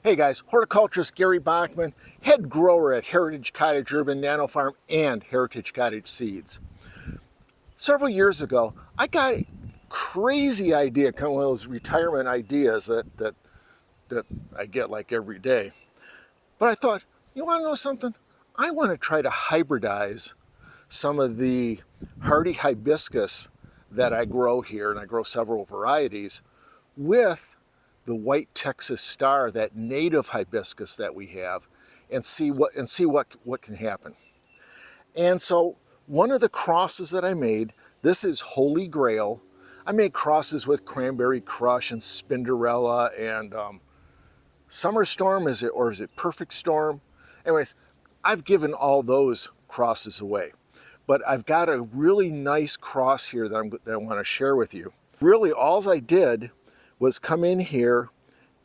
Hey guys, horticulturist Gary Bachman, head grower at Heritage Cottage Urban Nano Farm and Heritage Cottage Seeds. Several years ago, I got a crazy idea, kind of one of those retirement ideas that I get like every day. But I thought, you want to know something? I want to try to hybridize some of the hardy hibiscus that I grow here, and I grow several varieties, with the White Texas Star, that native hibiscus that we have, and see what can happen. And so one of the crosses that I made, this is Holy Grail. I made crosses with Cranberry Crush and Spinderella and Summer Storm, is it Perfect Storm? Anyways, I've given all those crosses away. But I've got a really nice cross here that I want to share with you. Really, all I did was come in here,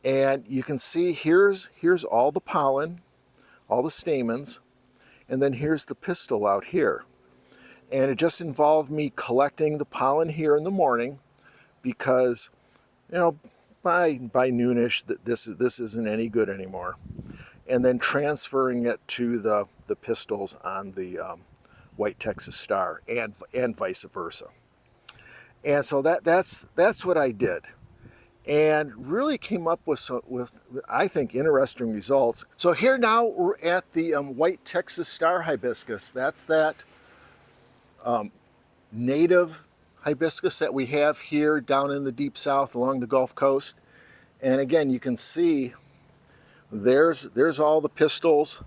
and you can see here's all the pollen, all the stamens, and then here's the pistil out here. And it just involved me collecting the pollen here in the morning, because by noonish this isn't any good anymore, and then transferring it to the pistils on the White Texas Star, and vice versa. And so that's what I did, and really came up with I think interesting results. So here now we're at the White Texas Star Hibiscus. That's that native hibiscus that we have here down in the deep south along the Gulf Coast. And again, you can see there's all the pistils,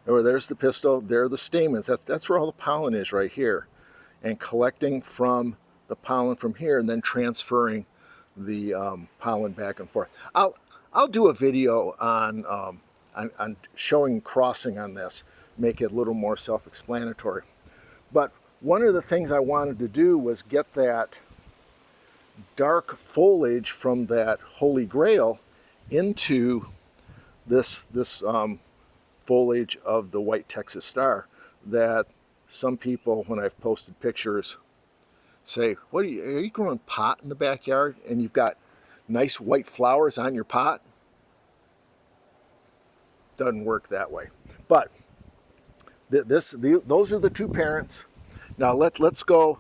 or there's the pistil, there are the stamens. That's where all the pollen is, right here, and collecting from the pollen from here and then transferring the pollen back and forth. I'll do a video on showing crossing on this, make it a little more self-explanatory. But one of the things I wanted to do was get that dark foliage from that Holy Grail into this foliage of the White Texas Star, that some people, when I've posted pictures, say, "What are you growing pot in the backyard and you've got nice white flowers on your pot?" Doesn't work that way. But those are the two parents. Now let's go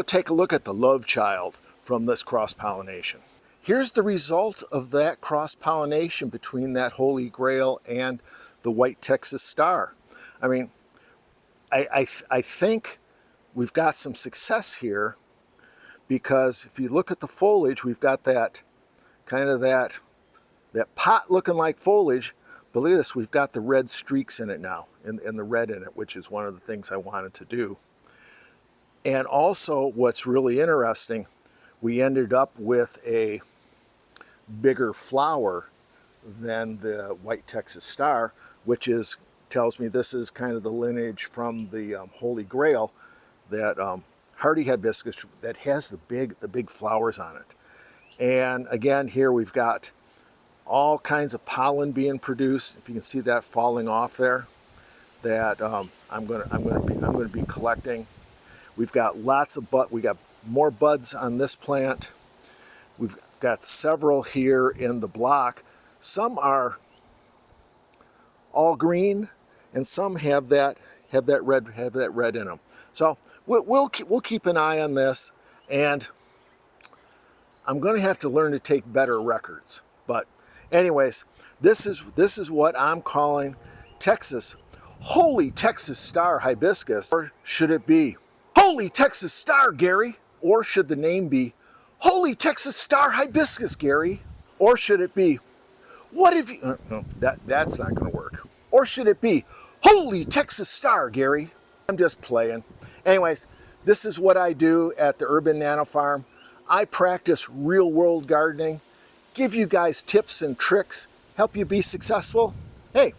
take a look at the love child from this cross-pollination. Here's the result of that cross-pollination between that Holy Grail and the White Texas Star. I mean, I think we've got some success here, because if you look at the foliage, we've got that kind of that pot looking like foliage, but look at this, we've got the red streaks in it now, and the red in it, which is one of the things I wanted to do. And also, what's really interesting, we ended up with a bigger flower than the White Texas Star, which tells me this is kind of the lineage from the Holy Grail, that hardy hibiscus that has the big flowers on it. And again, here we've got all kinds of pollen being produced. If you can see that falling off there, that I'm going to be collecting. We've got we got more buds on this plant. We've got several here in the block. Some are all green, and some have that red in them. So we'll keep an eye on this, and I'm going to have to learn to take better records. But anyways, this is what I'm calling Texas Holy Texas Star Hibiscus. Or should it be Holy Texas Star, Gary? Or should the name be Holy Texas Star Hibiscus, Gary? Or should it be, what if you, no, that's not going to work. Or should it be Holy Texas Star, Gary? I'm just playing. Anyways, this is what I do at the Urban Nano Farm. I practice real-world gardening, give you guys tips and tricks, help you be successful. Hey,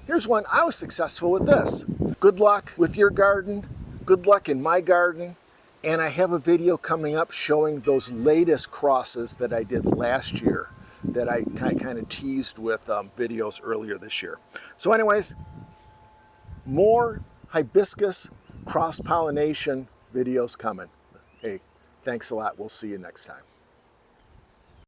here's one. I was successful with this. Good luck with your garden. Good luck in my garden. And I have a video coming up showing those latest crosses that I did last year, that I kind of teased with videos earlier this year. So anyways, more hibiscus cross-pollination videos coming. Hey, thanks a lot. We'll see you next time.